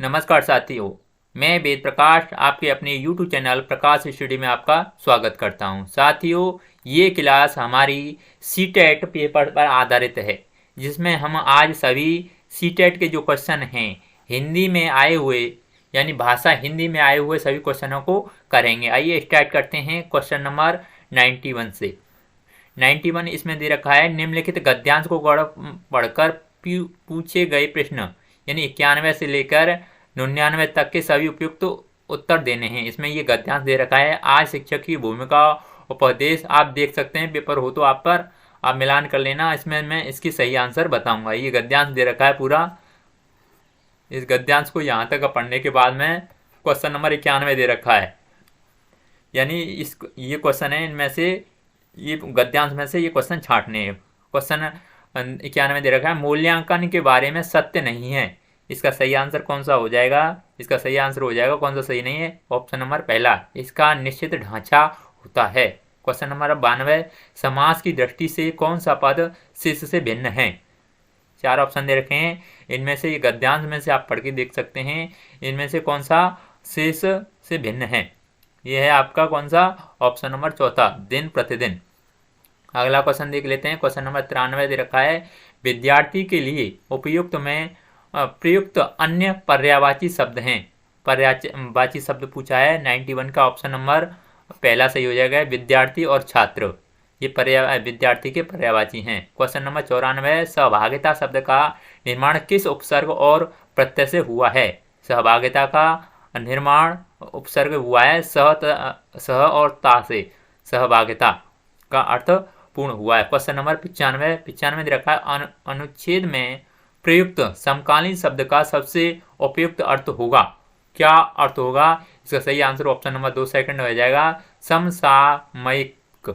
नमस्कार साथियों, मैं वेद प्रकाश आपके अपने YouTube चैनल प्रकाश स्टडी में आपका स्वागत करता हूं। साथियों, ये क्लास हमारी सीटेट पेपर पर आधारित है, जिसमें हम आज सभी सीटेट के जो क्वेश्चन हैं हिंदी में आए हुए यानी भाषा हिंदी में आए हुए सभी क्वेश्चनों को करेंगे। आइए स्टार्ट करते हैं क्वेश्चन नंबर 91 से। 91 इसमें दे रखा है, निम्नलिखित गद्यांश को पढ़कर पूछे गए प्रश्न यानी 91 से लेकर 99 तक के सभी उपयुक्त उत्तर देने हैं। इसमें ये गद्यांश दे रखा है। आज शिक्षक की भूमिका उपदेश आप देख सकते हैं, पेपर हो तो आप पर आप मिलान कर लेना। इसमें मैं इसकी सही आंसर बताऊंगा। ये गद्यांश दे रखा है पूरा। इस गद्यांश को यहाँ तक पढ़ने के बाद में क्वेश्चन नंबर 91 दे रखा है, यानी इस ये क्वेश्चन है, इनमें से ये गद्यांश में से ये क्वेश्चन छांटने हैं। क्वेश्चन 91 दे रखा है, मूल्यांकन के बारे में सत्य नहीं है। इसका सही आंसर कौन सा हो जाएगा? इसका सही आंसर हो जाएगा, कौन सा सही नहीं है? ऑप्शन नंबर पहला, इसका निश्चित ढांचा होता है। क्वेश्चन नंबर 92, समास की दृष्टि से कौन सा पद शिष्य से भिन्न है? चार ऑप्शन दे रखे हैं, इनमें से ये गद्यांश में से आप पढ़ के देख सकते हैं, इनमें से कौन सा शेष से भिन्न है। यह है आपका कौन सा? ऑप्शन नंबर चौथा, दिन प्रतिदिन। अगला क्वेश्चन देख लेते हैं। क्वेश्चन नंबर 93 दे रखा है, विद्यार्थी के लिए उपयुक्त में प्रयुक्त अन्य पर्यायवाची शब्द हैं। पर्यायवाची शब्द पूछा है। 91 का ऑप्शन नंबर पहला सही हो जाएगा, विद्यार्थी और छात्र। ये विद्यार्थी के पर्यायवाची हैं। क्वेश्चन नंबर 94, सहभागिता शब्द का निर्माण किस उपसर्ग और प्रत्यय से हुआ है? सहभागिता का निर्माण उपसर्ग हुआ है सह और ता से। सहभागिता का अर्थ पूर्ण हुआ है। क्वेश्चन नंबर 95 दे रखा है, अनुच्छेद में प्रयुक्त समकालीन शब्द का सबसे उपयुक्त अर्थ होगा। क्या अर्थ होगा? इसका सही आंसर ऑप्शन नंबर 2 सेकंड हो जाएगा, समसामयिक।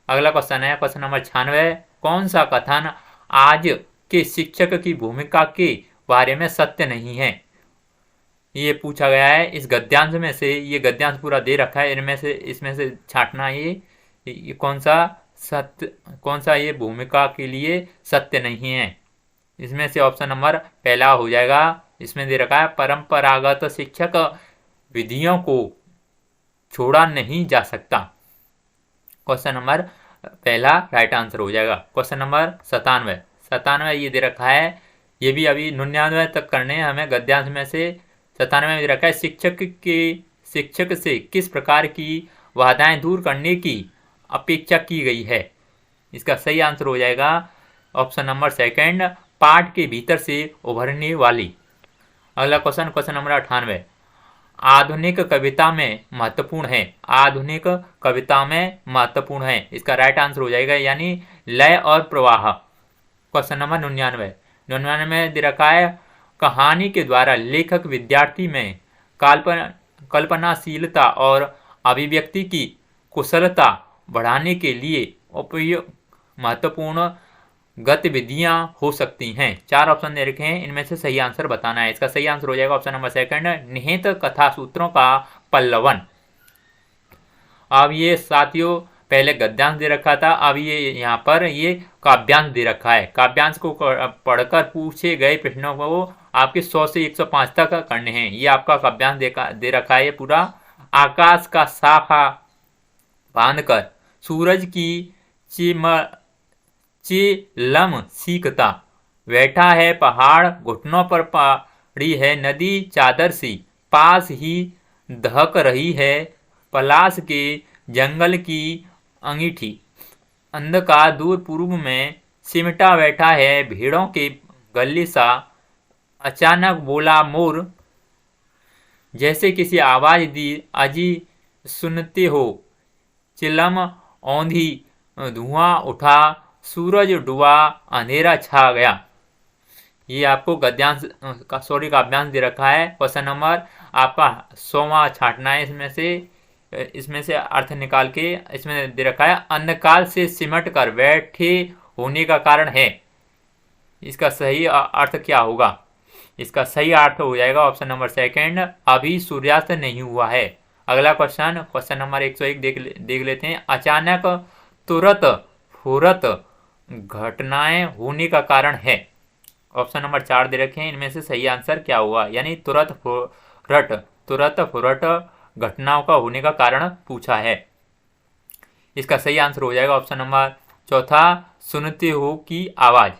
अगला क्वेश्चन है क्वेश्चन नंबर 96, कौन सा कथन आज के शिक्षक की भूमिका के बारे में सत्य नहीं है? ये पूछा गया है इस गद्यांश में से। ये गद्यांश पूरा दे रखा है, इसमें से छांटना ये कौन सा ये भूमिका के लिए सत्य नहीं है। इसमें से ऑप्शन नंबर पहला हो जाएगा। इसमें दे रखा है, परंपरागत शिक्षक विधियों को छोड़ा नहीं जा सकता। क्वेश्चन नंबर पहला राइट आंसर हो जाएगा। क्वेश्चन नंबर 97 ये दे रखा है, ये भी अभी 99 तक करने हैं हमें गद्यांश में से। 97 में दे रखा है, शिक्षक से किस प्रकार की बाधाएं दूर करने की अपेक्षा की गई है? इसका सही आंसर हो जाएगा ऑप्शन नंबर सेकंड, पाठ के भीतर से उभरने वाली। अगला क्वेश्चन नंबर 98, आधुनिक कविता में महत्वपूर्ण है। आधुनिक कविता में महत्वपूर्ण है, इसका राइट आंसर हो जाएगा, यानी लय और प्रवाह। क्वेश्चन नंबर 99 में दे रखा है, कहानी के द्वारा लेखक विद्यार्थी में कल्पनाशीलता और अभिव्यक्ति की कुशलता बढ़ाने के लिए उपयुक्त महत्वपूर्ण गतिविधियां हो सकती हैं। चार ऑप्शन दे रखे हैं, इनमें से सही आंसर बताना है। इसका सही आंसर हो जाएगा ऑप्शन नंबर सेकंड, निहित कथा सूत्रों का पल्लवन। अब ये साथियों पहले गद्यांश दे रखा था, अब ये यहाँ पर ये काव्यांश दे रखा है। काव्यांश को पढ़कर पूछे गए प्रश्नों को आपके 100 से 105 तक करने हैं। ये आपका काव्यांश दे रखा है। ये पूरा, आकाश का साफा बांधकर सूरज की चिलम सीखता, बैठा है पहाड़ घुटनों पर पड़ी है नदी चादर सी, पास ही दहक रही है पलाश के जंगल की अंगीठी, अंधकार दूर पूर्व में सिमटा बैठा है भेड़ों के गले सा, अचानक बोला मोर, जैसे किसी आवाज दी अजी सुनते हो, चिलम औंधी धुआं उठा, सूरज डूबा अंधेरा छा गया। ये आपको काव्यांश दे रखा है। क्वेश्चन नंबर आपका 100वां छांटना है। इसमें से अर्थ निकाल के इसमें दे रखा है, अंधकार से सिमट कर बैठे होने का कारण है। इसका सही अर्थ क्या होगा? इसका सही अर्थ हो जाएगा ऑप्शन नंबर सेकंड, अभी सूर्यास्त नहीं हुआ है। अगला क्वेश्चन नंबर 101 देख लेते हैं, अचानक तुरंत फुरत घटनाएं होने का कारण है। ऑप्शन नंबर 4 दे रखे हैं, इनमें से सही आंसर क्या हुआ, यानी तुरंत फुरट घटनाओं का होने का कारण पूछा है। इसका सही आंसर हो जाएगा ऑप्शन नंबर चौथा, सुनते हो की आवाज।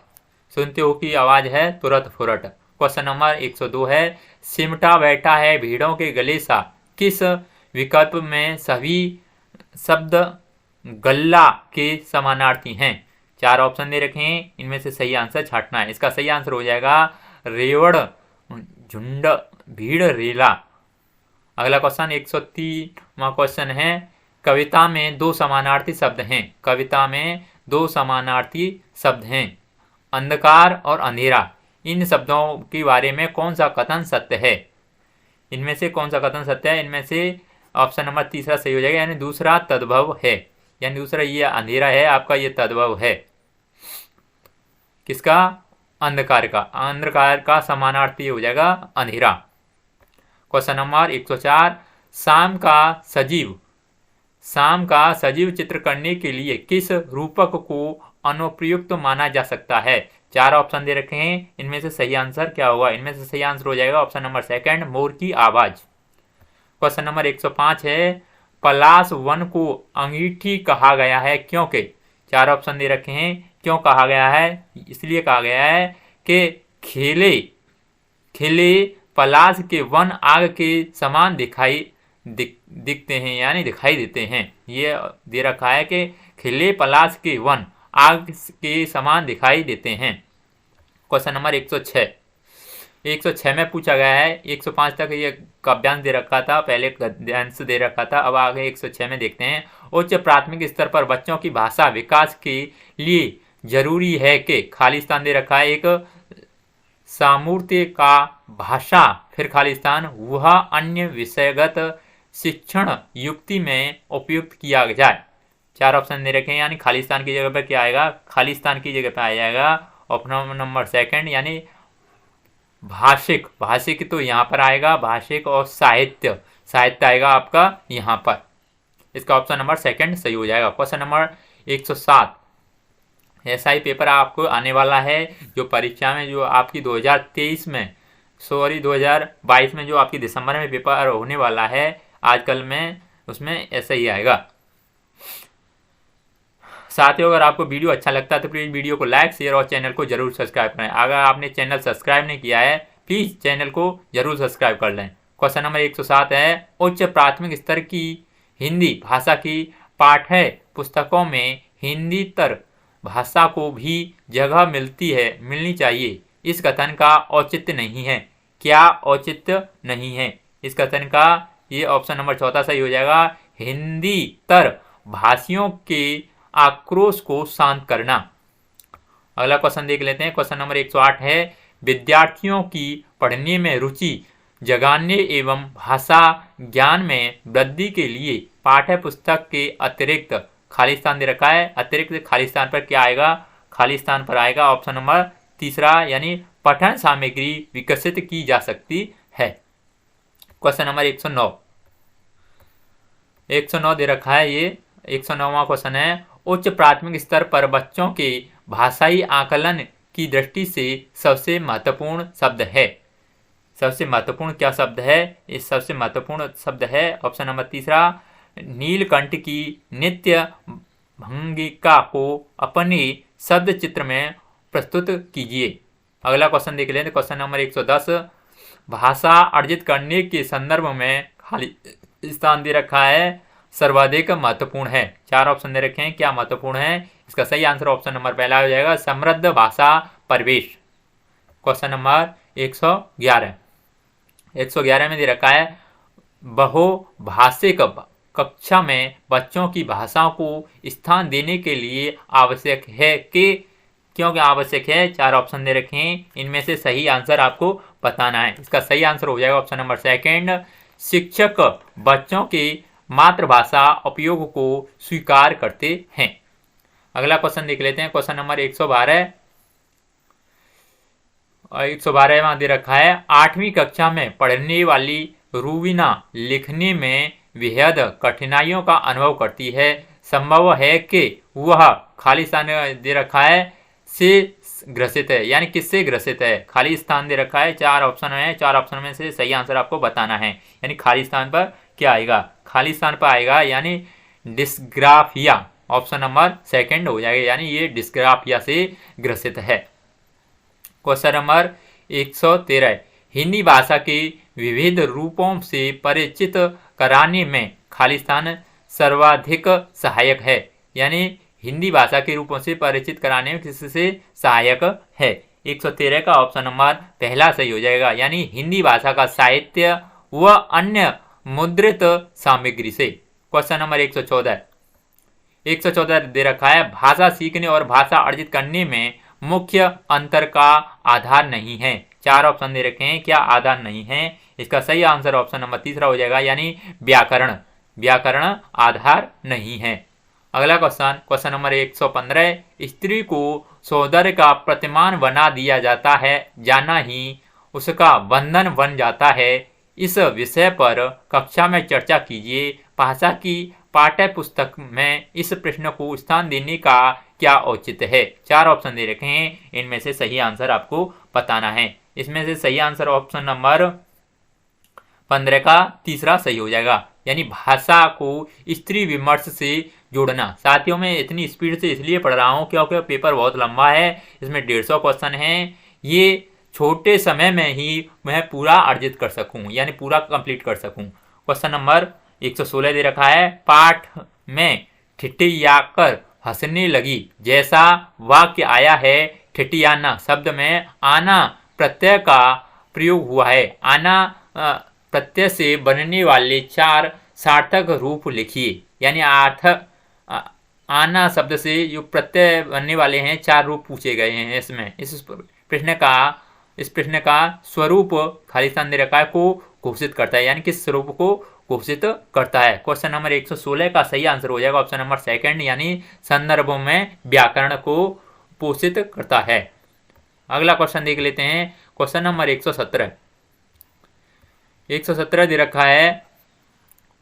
सुनते हो की आवाज है तुरंत फुरट। क्वेश्चन नंबर 102 है, सिमटा बैठा है भीड़ों के गले सा, किस विकल्प में सभी शब्द गल्ला के समानार्थी हैं। 4 ऑप्शन दे रखे हैं, इनमें से सही आंसर छांटना है। इसका सही आंसर हो जाएगा रेवड़ झुंड भीड़ रेला। अगला क्वेश्चन 103वां क्वेश्चन है, कविता में 2 समानार्थी शब्द हैं। कविता में 2 समानार्थी शब्द हैं, अंधकार और अंधेरा। इन शब्दों के बारे में कौन सा कथन सत्य है। इनमें से कौन सा कथन सत्य है, इनमें से ऑप्शन नंबर तीसरा सही हो जाएगा, यानी दूसरा तद्भव है। यानी दूसरा ये अंधेरा है आपका, ये तद्भव है किसका, अंधकार का। अंधकार का समानार्थी हो जाएगा अंधेरा। क्वेश्चन नंबर 104, शाम का सजीव चित्र करने के लिए किस रूपक को अनुपयुक्त माना जा सकता है। 4 ऑप्शन दे रखे हैं, इनमें से सही आंसर क्या होगा। इनमें से सही आंसर हो जाएगा ऑप्शन नंबर सेकंड, मोर की आवाज। क्वेश्चन नंबर 105 है, पलाश वन को अंगीठी कहा गया है क्योंकि। 4 ऑप्शन दे रखे हैं, क्यों कहा गया है, इसलिए कहा गया है कि खिले पलाश के वन आग के समान दिखते हैं, यानी दिखाई देते हैं। ये दे रखा है कि खिले पलाश के वन आग के समान दिखाई देते हैं। क्वेश्चन नंबर 106 में पूछा गया है। 105 तक ये काव्यांश दे रखा था, पहले गद्यांश दे रखा था, अब आगे 106 में देखते हैं। उच्च प्राथमिक स्तर पर बच्चों की भाषा विकास के लिए जरूरी है कि, खालिस्तान दे रखा है एक, सामूर्त का भाषा, फिर खालिस्तान, वह अन्य विषयगत शिक्षण युक्ति में उपयुक्त किया जाए। 4 ऑप्शन दे रखे हैं, यानी खालिस्तान की जगह पर क्या आएगा, खालिस्तान की जगह पर आ जाएगा ऑप्शन नंबर सेकंड, यानी भाषिक तो यहाँ पर आएगा भाषिक, और साहित्य आएगा आपका यहाँ पर। इसका ऑप्शन नंबर सेकंड सही हो जाएगा। क्वेश्चन नंबर 107, ऐसा ही पेपर आपको आने वाला है जो परीक्षा में, जो आपकी 2023 में जो आपकी दिसंबर में पेपर होने वाला है आजकल में, उसमें ऐसा ही आएगा। साथियों, अगर आपको वीडियो अच्छा लगता है तो प्लीज़ वीडियो को लाइक, शेयर और चैनल को जरूर सब्सक्राइब करें। अगर आपने चैनल सब्सक्राइब नहीं किया है, प्लीज़ चैनल को जरूर सब्सक्राइब कर लें। क्वेश्चन नंबर 107 है, उच्च प्राथमिक स्तर की हिंदी भाषा की पाठ्य पुस्तकों में हिंदीतर भाषा को भी जगह मिलनी चाहिए। इस कथन का औचित्य नहीं है। क्या औचित्य नहीं है इस कथन का, ये ऑप्शन नंबर चौथा सही हो जाएगा, हिंदीतर भाषियों के आक्रोश को शांत करना। अगला क्वेश्चन देख लेते हैं। क्वेश्चन नंबर 108 है, विद्यार्थियों की पढ़ने में रुचि जगाने एवं भाषा ज्ञान में वृद्धि के लिए पाठ्य पुस्तक के अतिरिक्त, खालिस्तान दे रखा है, अतिरिक्त खालिस्तान पर क्या आएगा, खालिस्तान पर आएगा ऑप्शन नंबर तीसरा, यानी पठन सामग्री विकसित की जा सकती है। क्वेश्चन नंबर 109 दे रखा है, ये 109वां क्वेश्चन है, उच्च प्राथमिक स्तर पर बच्चों के भाषाई आकलन की दृष्टि से सबसे महत्वपूर्ण शब्द है। सबसे महत्वपूर्ण क्या शब्द है, इस सबसे महत्वपूर्ण शब्द है ऑप्शन नंबर तीसरा, नीलकंठ की नित्य भंगिका को अपने शब्द चित्र में प्रस्तुत कीजिए। अगला क्वेश्चन देख लेते हैं। क्वेश्चन नंबर 110, भाषा अर्जित करने के संदर्भ में खालिस्तान दे रखा है, सर्वाधिक महत्वपूर्ण है। 4 ऑप्शन दे रखे हैं, क्या महत्वपूर्ण है, इसका सही आंसर ऑप्शन नंबर पहला हो जाएगा, समृद्ध भाषा परिवेश। क्वेश्चन नंबर 111 में दे रखा है, बहुभाषिक कक्षा में बच्चों की भाषाओं को स्थान देने के लिए आवश्यक है कि, क्योंकि आवश्यक है। 4 ऑप्शन दे रखे हैं, इनमें से सही आंसर आपको बताना है। इसका सही आंसर हो जाएगा ऑप्शन नंबर सेकंड, शिक्षक बच्चों के मातृभाषा उपयोग को स्वीकार करते हैं। अगला क्वेश्चन देख लेते हैं। क्वेश्चन नंबर 112 वहां दे रखा है, 8वीं कक्षा में पढ़ने वाली रूबीना लिखने में बेहद कठिनाइयों का अनुभव करती है। संभव है कि वह, खालिस्तान दे रखा है, से ग्रसित है, यानी किससे ग्रसित है। खाली स्थान दे रखा है, 4 ऑप्शन है, 4 ऑप्शन में से सही आंसर आपको बताना है। यानी खाली स्थान पर क्या आएगा, खाली स्थान पर आएगा यानी डिस्ग्राफिया, ऑप्शन नंबर सेकंड हो जाएगा, यानी ये डिस्ग्राफिया से ग्रसित है। क्वेश्चन नंबर 113, हिंदी भाषा के विविध रूपों से परिचित कराने में खाली स्थान सर्वाधिक सहायक है, यानी हिंदी भाषा के रूपों से परिचित कराने में किससे सहायक है। 113 का ऑप्शन नंबर पहला सही हो जाएगा, यानी हिंदी भाषा का साहित्य व अन्य मुद्रित सामग्री से। क्वेश्चन नंबर 114 दे रखा है, भाषा सीखने और भाषा अर्जित करने में मुख्य अंतर का आधार नहीं है। 4 ऑप्शन दे रखे हैं, क्या आधार नहीं है। इसका सही आंसर ऑप्शन नंबर तीसरा हो जाएगा, यानी व्याकरण, व्याकरण आधार नहीं है। अगला क्वेश्चन नंबर 115, स्त्री को सौंदर्य का प्रतिमान बना दिया जाता है, जाना ही उसका बंधन बन जाता है। इस विषय पर कक्षा में चर्चा कीजिए। भाषा की पाठ्य पुस्तक में इस प्रश्न को स्थान देने का क्या औचित्य है। 4 ऑप्शन दे रखे हैं, इनमें से सही आंसर आपको बताना है। इसमें से सही आंसर ऑप्शन नंबर 15 का तीसरा सही हो जाएगा, यानी भाषा को स्त्री विमर्श से जोड़ना। साथियों में इतनी स्पीड से इसलिए पढ़ रहा हूँ क्योंकि पेपर बहुत लंबा है, इसमें 150 क्वेश्चन हैं। ये छोटे समय में ही मैं पूरा अर्जित कर सकूं, यानी पूरा कंप्लीट कर सकूं। क्वेश्चन नंबर 116 दे रखा है, पाठ में ठिठियाकर हंसने लगी जैसा वाक्य आया है। ठिठियाना शब्द में आना प्रत्यय का प्रयोग हुआ है। आना प्रत्यय से बनने वाले 4 सार्थक रूप लिखिए, यानी आना शब्द से जो प्रत्यय बनने वाले हैं 4 रूप पूछे गए हैं इसमें। इस प्रश्न का स्वरूप खाली स्थान दे रखा है को घोषित करता है, यानी किस स्वरूप को घोषित करता है। क्वेश्चन नंबर 116 का सही आंसर हो जाएगा ऑप्शन नंबर सेकंड, यानी संदर्भों में व्याकरण को पोषित करता है। अगला क्वेश्चन देख लेते हैं, क्वेश्चन नंबर 117 दे रखा है,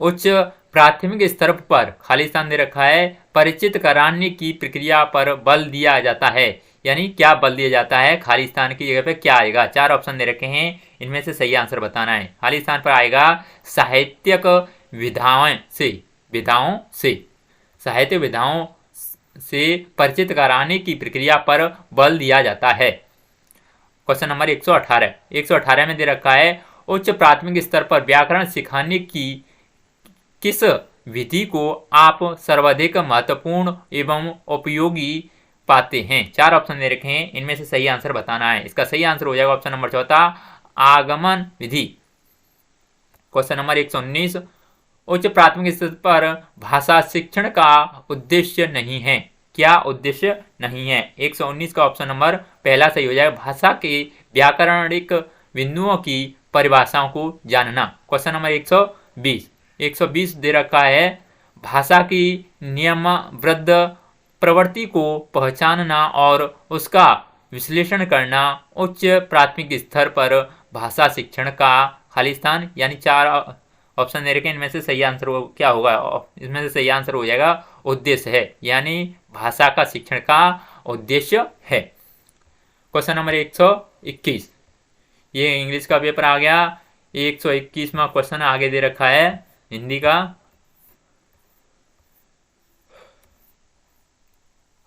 उच्च प्राथमिक स्तर पर खाली स्थान दे रखा है, परिचित कराने की प्रक्रिया पर बल दिया जाता है, यानी क्या बल दिया जाता है। खाली स्थान की जगह पे क्या आएगा। 4 ऑप्शन दे रखे हैं, इनमें से सही आंसर बताना है। खाली स्थान पर आएगा साहित्यिक विधाओं से साहित्य विधाओं से परिचित कराने की प्रक्रिया पर बल दिया जाता है। क्वेश्चन नंबर 118 में दे रखा है, उच्च प्राथमिक स्तर पर व्याकरण सिखाने की किस विधि को आप सर्वाधिक महत्वपूर्ण एवं उपयोगी पाते हैं। 4 ऑप्शन दे रखे हैं, इनमें से सही आंसर बताना है। इसका सही आंसर हो जाएगा ऑप्शन नंबर 4 आगमन विधि। क्वेश्चन नंबर 119, उच्च प्राथमिक स्तर पर भाषा शिक्षण का उद्देश्य नहीं है। क्या उद्देश्य नहीं है। 119 का ऑप्शन नंबर पहला सही हो जाएगा, भाषा के व्याकरणिक बिंदुओं की परिभाषाओं को जानना। क्वेश्चन नंबर 120 दे रखा है, भाषा की नियमबद्ध प्रवृत्ति को पहचानना और उसका विश्लेषण करना उच्च प्राथमिक स्तर पर भाषा शिक्षण का खाली स्थान, यानी 4 ऑप्शन दे रखे हैं, इनमें से सही आंसर क्या होगा। इसमें से सही आंसर हो जाएगा उद्देश्य है, यानी भाषा का शिक्षण का उद्देश्य है। क्वेश्चन नंबर 121, ये इंग्लिश का पेपर आ गया। 121वां क्वेश्चन आगे दे रखा है हिंदी का।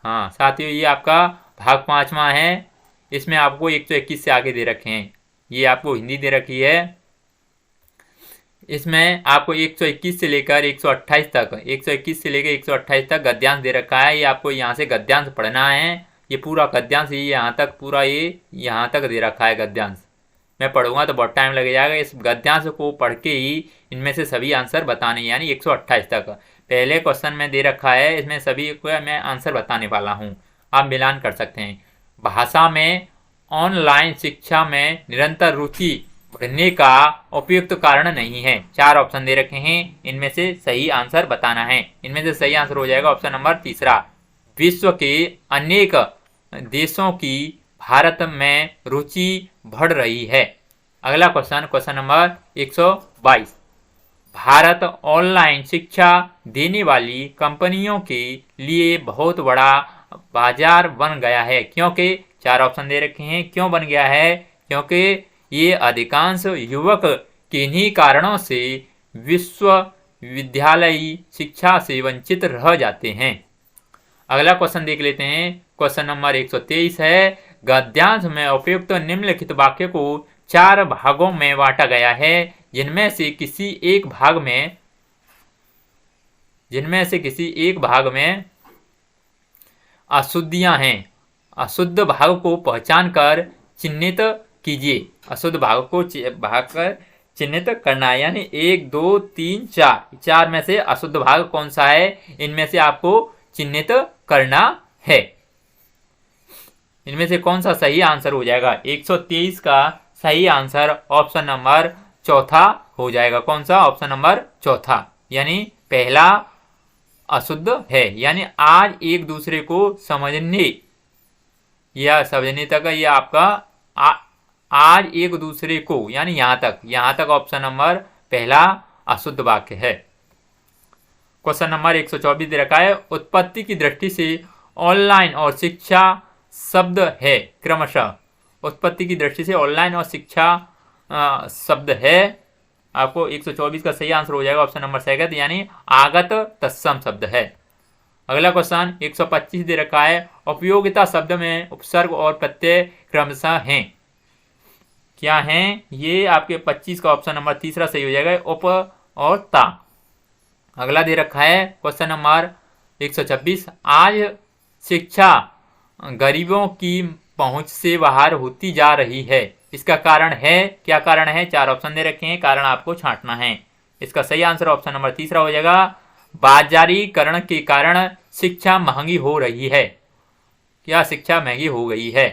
हाँ साथियों, ये आपका भाग 5वां है, इसमें आपको 121 से आगे दे रखे हैं। ये आपको हिंदी दे रखी है, इसमें आपको 121 से लेकर 128 तक 121 से लेकर 128 तक गद्यांश दे रखा है। ये आपको यहाँ से गद्यांश पढ़ना है। ये पूरा गद्यांश ये यहाँ तक पूरा ये यहाँ तक दे रखा है गद्यांश। मैं पढ़ूंगा तो बहुत टाइम लग जाएगा। इस गद्यांश को पढ़ के ही इनमें से सभी आंसर बताने, यानी 128 तक। पहले क्वेश्चन में दे रखा है, इसमें सभी को मैं आंसर बताने वाला हूँ, आप मिलान कर सकते हैं। भाषा में ऑनलाइन शिक्षा में निरंतर रुचि बढ़ने का उपयुक्त कारण नहीं है। 4 ऑप्शन दे रखे हैं, इनमें से सही आंसर बताना है। इनमें से सही आंसर हो जाएगा ऑप्शन नंबर 3, विश्व के अनेक देशों की भारत में रुचि बढ़ रही है। अगला क्वेश्चन नंबर 122, भारत ऑनलाइन शिक्षा देने वाली कंपनियों के लिए बहुत बड़ा बाजार बन गया है, क्योंकि 4 ऑप्शन दे रखे हैं। क्यों बन गया है? क्योंकि ये अधिकांश युवक किन्हीं कारणों से विश्वविद्यालयी शिक्षा से वंचित रह जाते हैं। अगला क्वेश्चन देख लेते हैं। क्वेश्चन नंबर 123 है, गद्यांश में उपयुक्त निम्नलिखित वाक्य को 4 भागों में बांटा गया है, जिनमें से किसी एक भाग में अशुद्धियां हैं। अशुद्ध भाग को पहचान कर चिन्हित कीजिए। अशुद्ध भाग को चिन्हित करना है, यानी 1 2 3 4 में से अशुद्ध भाग कौन सा है, इनमें से आपको चिन्हित करना है। इनमें से कौन सा सही आंसर हो जाएगा? 123 का सही आंसर ऑप्शन नंबर चौथा हो जाएगा। कौन सा? ऑप्शन नंबर चौथा, यानी पहला अशुद्ध है। यानी आज एक दूसरे को समझने तक ये आपका आज एक दूसरे को, यानी यहां तक ऑप्शन नंबर पहला अशुद्ध वाक्य है। क्वेश्चन नंबर 124 दे रखा है, उत्पत्ति की दृष्टि से ऑनलाइन और शिक्षा शब्द है क्रमशः। उत्पत्ति की दृष्टि से ऑनलाइन और शिक्षा शब्द है। आपको 124 का सही आंसर हो जाएगा ऑप्शन नंबर सेकंड, यानी आगत तत्सम शब्द है। अगला क्वेश्चन 125 दे रखा है, उपयोगिता शब्द में उपसर्ग और प्रत्यय क्रमशः हैं। क्या हैं ये? आपके 25 का ऑप्शन नंबर तीसरा सही हो जाएगा, उप और ता। अगला दे रखा है क्वेश्चन नंबर 126, आज शिक्षा गरीबों की पहुंच से बाहर होती जा रही है, इसका कारण है? क्या कारण है? 4 ऑप्शन दे रखे हैं, कारण आपको छांटना है। इसका सही आंसर ऑप्शन नंबर तीसरा हो जाएगा, बाजारीकरण के कारण शिक्षा महंगी हो रही है। क्या शिक्षा महंगी हो गई है?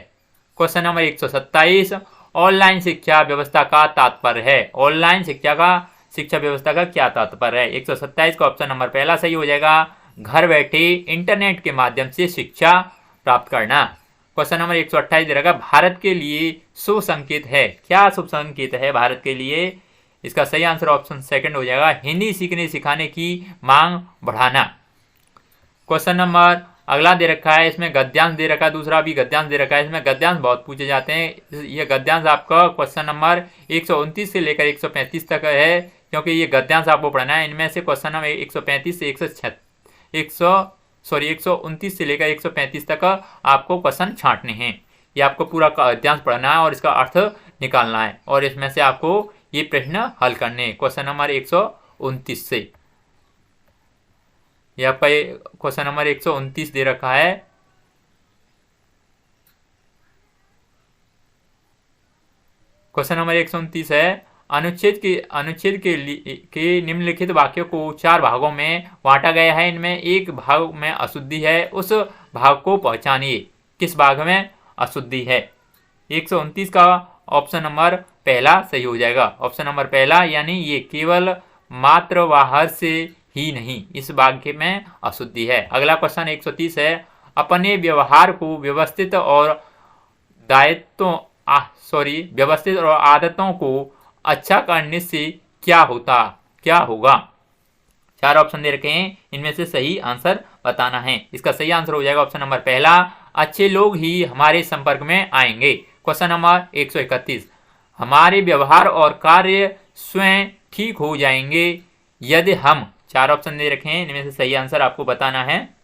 क्वेश्चन नंबर 127, ऑनलाइन शिक्षा व्यवस्था का तात्पर्य है। ऑनलाइन शिक्षा व्यवस्था का क्या तात्पर्य है? 127 का ऑप्शन नंबर पहला सही हो जाएगा, घर बैठे इंटरनेट के माध्यम से शिक्षा प्राप्त करना। क्वेश्चन नंबर 128 दे रखा, भारत के लिए शुभ संकेत है। क्या शुभ संकेत है भारत के लिए? इसका सही आंसर ऑप्शन सेकंड हो जाएगा, हिंदी सीखने सिखाने की मांग बढ़ाना। क्वेश्चन नंबर अगला दे रखा है, इसमें गद्यांश दे रखा है, दूसरा भी गद्यांश दे रखा है। इसमें गद्यांश बहुत पूछे जाते हैं। ये गद्यांश आपका क्वेश्चन नंबर 129 से लेकर 135 तक है, क्योंकि ये गद्यांश आपको पढ़ना है। इनमें से क्वेश्चन नंबर 135 से 129 से लेकर 135 तक आपको क्वेश्चन छांटने हैं। ये आपको पूरा गद्यांश पढ़ना है और इसका अर्थ निकालना है, और इसमें से आपको ये प्रश्न हल करने हैं क्वेश्चन नंबर 129 से। ये आपका क्वेश्चन नंबर 129 दे रखा है। क्वेश्चन नंबर 129 है, अनुच्छेद के निम्नलिखित वाक्यों को 4 भागों में बांटा गया है। इनमें एक भाग में अशुद्धि है, उस भाग को पहचानिए। किस भाग में अशुद्धि है? 129 का ऑप्शन नंबर पहला सही हो जाएगा। ऑप्शन नंबर पहला, यानी ये केवल मात्र बाहर से ही नहीं, इस वाक्य में अशुद्धि है। अगला क्वेश्चन 130 है, अपने व्यवहार को व्यवस्थित और आदतों को अच्छा करने से क्या होगा? 4 ऑप्शन दे रखे हैं, इनमें से सही आंसर बताना है। इसका सही आंसर हो जाएगा ऑप्शन नंबर पहला, अच्छे लोग ही हमारे संपर्क में आएंगे। क्वेश्चन नंबर 131, हमारे व्यवहार और कार्य स्वयं ठीक हो जाएंगे यदि हम। 4 ऑप्शन दे रखे हैं, इनमें से सही आंसर आपको बताना है।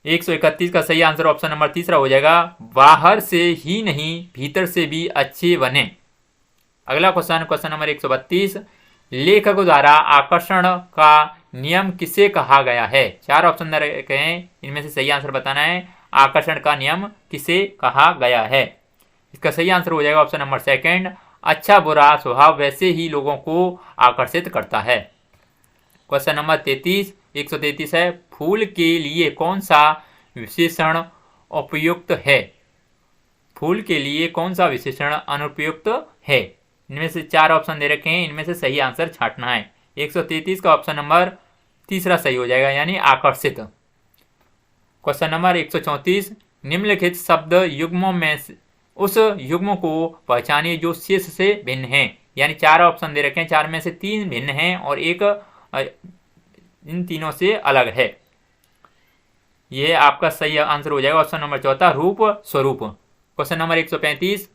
131 का सही आंसर ऑप्शन नंबर तीसरा हो जाएगा, बाहर से ही नहीं भीतर से भी अच्छे बने। अगला क्वेश्चन नंबर 132, लेखक द्वारा आकर्षण का नियम किसे कहा गया है? 4 ऑप्शन दे रखे हैं, इनमें से सही आंसर बताना है, आकर्षण का नियम किसे कहा गया है? इसका सही आंसर हो जाएगा ऑप्शन नंबर सेकंड, अच्छा बुरा स्वभाव वैसे ही लोगों को आकर्षित करता है। क्वेश्चन नंबर 133 है, फूल के लिए कौन सा विशेषण उपयुक्त है? फूल के लिए कौन सा विशेषण अनुपयुक्त है? इनमें से 4 ऑप्शन दे रखे हैं, इनमें से सही आंसर छांटना है। 133 का ऑप्शन नंबर तीसरा सही हो जाएगा, यानी आकर्षित। क्वेश्चन नंबर 134, निम्नलिखित शब्द युग्मों में उस युग्म को पहचानिए जो शेष से भिन्न है। यानी 4 ऑप्शन दे रखे हैं, 4 में से 3 भिन्न हैं और एक इन तीनों से अलग है। ये आपका सही आंसर हो जाएगा ऑप्शन नंबर चौथा, रूप स्वरूप। क्वेश्चन नंबर 135,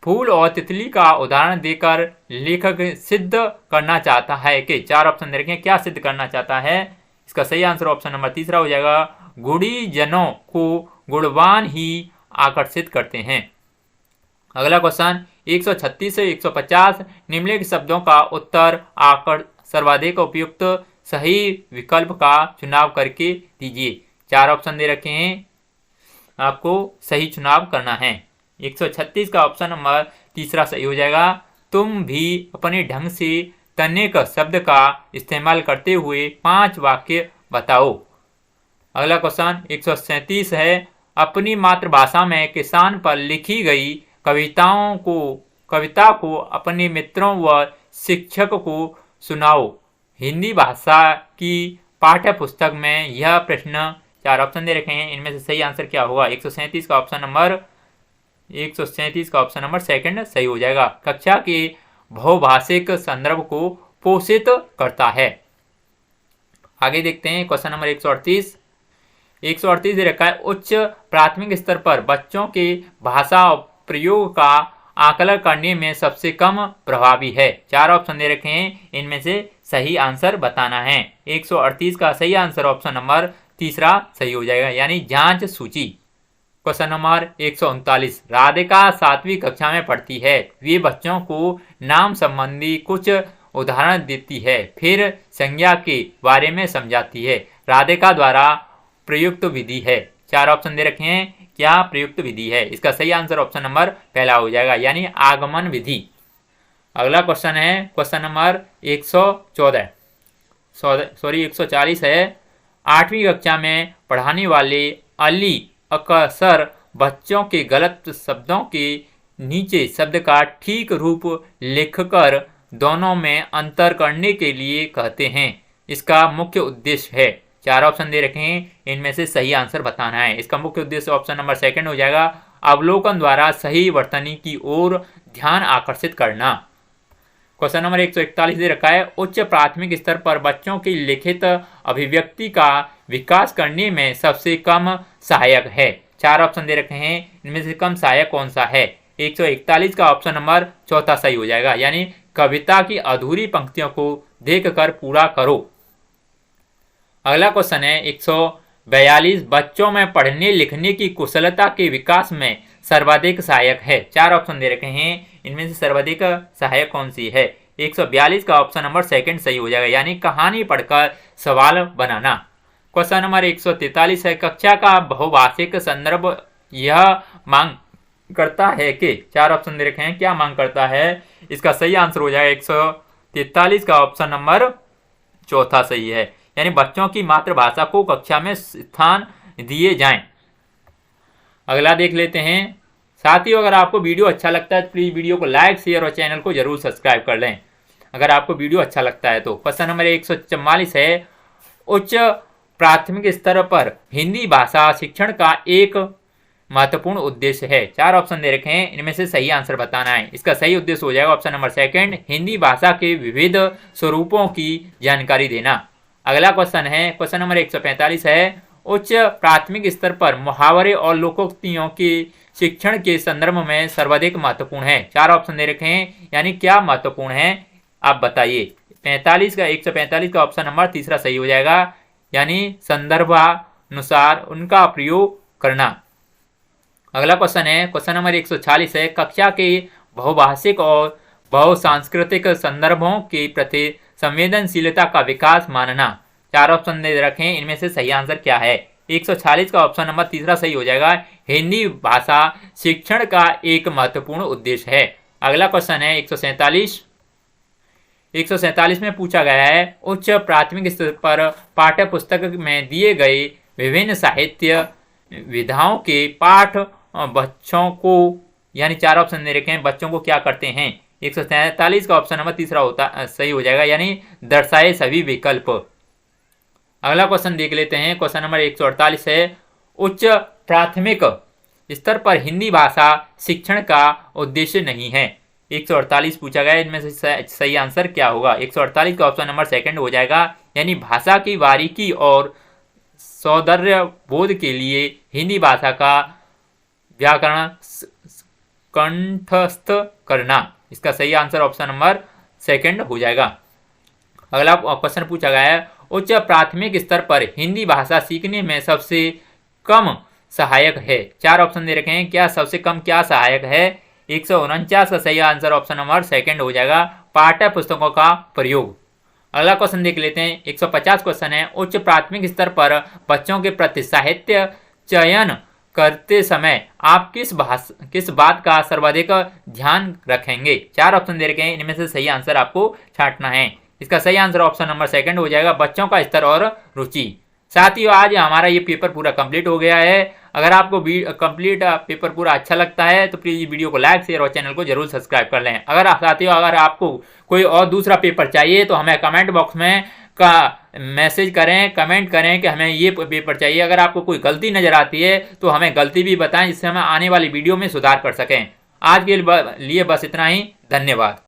फूल और तितली का उदाहरण देकर लेखक सिद्ध करना चाहता है कि, चार ऑप्शन दे रखे हैं, क्या सिद्ध करना चाहता है? इसका सही आंसर ऑप्शन नंबर तीसरा हो जाएगा, गुणीजनों को गुणवान ही आकर्षित करते हैं। अगला क्वेश्चन 136 से 150, निम्नलिखित शब्दों का उत्तर सर्वाधिक उपयुक्त सही विकल्प का चुनाव करके दीजिए। चार ऑप्शन दे रखे हैं, आपको सही चुनाव करना है। 136 का ऑप्शन नंबर तीसरा सही हो जाएगा, तुम भी अपने ढंग से तनिक शब्द का इस्तेमाल करते हुए 5 वाक्य बताओ। अगला क्वेश्चन 137 है, अपनी मातृभाषा में किसान पर लिखी गई कविता को अपने मित्रों व शिक्षक को सुनाओ। हिंदी भाषा की पाठ्य पुस्तक में यह प्रश्न, चार ऑप्शन दे रखे हैं, इनमें से सही आंसर क्या होगा? 137 का ऑप्शन नंबर सेकंड सही हो जाएगा, कक्षा के बहुभाषिक संदर्भ को पोषित करता है। आगे देखते हैं क्वेश्चन नंबर 138 दे रखा है, उच्च प्राथमिक स्तर पर बच्चों के भाषा प्रयोग का आकलन करने में सबसे कम प्रभावी है। चार ऑप्शन दे रखे हैं, इनमें से सही आंसर बताना है। 138 का सही आंसर ऑप्शन नंबर तीसरा सही हो जाएगा, यानी जांच सूची। क्वेश्चन नंबर 139, राधिका 7वीं कक्षा में पढ़ती है, वे बच्चों को नाम संबंधी कुछ उदाहरण देती है, फिर संज्ञा के बारे में समझाती है, राधिका द्वारा प्रयुक्त विधि है। चार ऑप्शन दे रखे हैं, क्या प्रयुक्त विधि है? इसका सही आंसर ऑप्शन नंबर पहला हो जाएगा, यानी आगमन विधि। अगला क्वेश्चन है क्वेश्चन नंबर 140 है, 8वीं कक्षा में पढ़ाने वाले अली अक्सर बच्चों के गलत शब्दों के नीचे शब्द का ठीक रूप लिखकर दोनों में अंतर करने के लिए कहते हैं, इसका मुख्य उद्देश्य है। चार ऑप्शन दे रखे हैं, इनमें से सही आंसर बताना है। इसका मुख्य उद्देश्य ऑप्शन नंबर सेकंड हो जाएगा, अवलोकन द्वारा सही वर्तनी की ओर ध्यान आकर्षित करना। क्वेश्चन नंबर 141 दे रखा है, उच्च प्राथमिक स्तर पर बच्चों की लिखित अभिव्यक्ति का विकास करने में सबसे कम सहायक है। चार ऑप्शन दे रखे हैं, इनमें से कम सहायक कौन सा है? 141 का ऑप्शन नंबर चौथा सही हो जाएगा, यानी कविता की अधूरी पंक्तियों को देखकर पूरा करो। अगला क्वेश्चन है 142, बच्चों में पढ़ने लिखने की कुशलता के विकास में सर्वाधिक सहायक है। चार ऑप्शन दे रखे हैं, इनमें से सर्वाधिक सहायक कौन सी है? 142 का ऑप्शन नंबर सेकंड सही हो जाएगा, यानी कहानी पढ़कर सवाल बनाना। क्वेश्चन नंबर 143 है, कक्षा का बहुभाषिक संदर्भ यह मांग करता है कि, चार ऑप्शन दे रखे हैं, क्या मांग करता है? इसका सही आंसर हो जाएगा 143 का ऑप्शन नंबर चौथा सही है, यानी बच्चों की मातृभाषा को कक्षा में स्थान दिए जाएं। अगला देख लेते हैं। साथियों, अगर आपको वीडियो अच्छा लगता है तो प्लीज वीडियो को लाइक, शेयर और चैनल को जरूर सब्सक्राइब कर लें, अगर आपको वीडियो अच्छा लगता है तो। क्वेश्चन नंबर 144 है, उच्च प्राथमिक स्तर पर हिंदी भाषा शिक्षण का एक महत्वपूर्ण उद्देश्य है। चार ऑप्शन दे रखे हैं, इनमें से सही आंसर बताना है। इसका सही उद्देश्य हो जाएगा ऑप्शन नंबर सेकंड, हिंदी भाषा के विविध स्वरूपों की जानकारी देना। अगला क्वेश्चन है क्वेश्चन नंबर 145 है, उच्च प्राथमिक स्तर पर मुहावरे और लोकोक्तियों के शिक्षण के संदर्भ में सर्वाधिक महत्वपूर्ण है। चार ऑप्शन दे रखे हैं, यानी क्या महत्वपूर्ण है आप बताइए। 145 का ऑप्शन नंबर तीसरा सही हो जाएगा, यानी संदर्भानुसार उनका प्रयोग करना। अगला क्वेश्चन है क्वेश्चन नंबर 146 है, कक्षा के बहुभाषिक और बहुसांस्कृतिक संदर्भों के प्रति संवेदनशीलता का विकास मानना। चार ऑप्शन दे रखे हैं, इनमें से सही आंसर क्या है? 146 का ऑप्शन नंबर तीसरा सही हो जाएगा, हिंदी भाषा शिक्षण का एक महत्वपूर्ण उद्देश्य है। अगला क्वेश्चन है 147 में पूछा गया है, उच्च प्राथमिक स्तर पर पाठ्य पुस्तक में दिए गए विभिन्न साहित्य विधाओं के पाठ बच्चों को, यानी चार ऑप्शन दे रखे हैं, बच्चों को क्या करते हैं? 147 का ऑप्शन नंबर तीसरा होता सही हो जाएगा, यानी दर्शाए सभी विकल्प। अगला क्वेश्चन देख लेते हैं। क्वेश्चन नंबर 148 है, उच्च प्राथमिक स्तर पर हिंदी भाषा शिक्षण का उद्देश्य नहीं है। 148 पूछा गया, इनमें से सही आंसर क्या होगा? 148 का ऑप्शन नंबर सेकंड हो जाएगा, यानी भाषा की बारीकी और सौंदर्य बोध के लिए हिंदी भाषा का व्याकरण कंठस्थ करना। इसका सही आंसर ऑप्शन नंबर सेकंड हो जाएगा। अगला क्वेश्चन पूछा गया है, उच्च प्राथमिक स्तर पर हिंदी भाषा सीखने में सबसे कम सहायक है। 4 ऑप्शन दे रखे हैं, क्या सबसे कम क्या सहायक है। 149 का सही आंसर ऑप्शन नंबर सेकंड हो जाएगा, पाठ्य पुस्तकों का प्रयोग। अगला क्वेश्चन देख लेते हैं। 150 क्वेश्चन है, उच्च प्राथमिक स्तर पर बच्चों के प्रति साहित्य चयन करते समय आप किस बात का सर्वाधिक ध्यान रखेंगे। 4 ऑप्शन दे रखे हैं, इनमें से सही आंसर आपको छांटना है। इसका सही आंसर ऑप्शन नंबर सेकंड हो जाएगा, बच्चों का स्तर और रुचि। साथ ही आज हमारा ये पेपर पूरा कंप्लीट हो गया है। अगर आपको कंप्लीट पेपर पूरा अच्छा लगता है तो प्लीज वीडियो को लाइक शेयर और चैनल को जरूर सब्सक्राइब कर लें। अगर साथियों अगर आपको कोई और दूसरा पेपर चाहिए तो हमें कमेंट बॉक्स में मैसेज करें, कमेंट करें कि हमें ये पेपर चाहिए। अगर आपको कोई गलती नजर आती है तो हमें गलती भी बताएं, जिससे हम आने वाली वीडियो में सुधार कर सकें। आज के लिए बस इतना ही, धन्यवाद।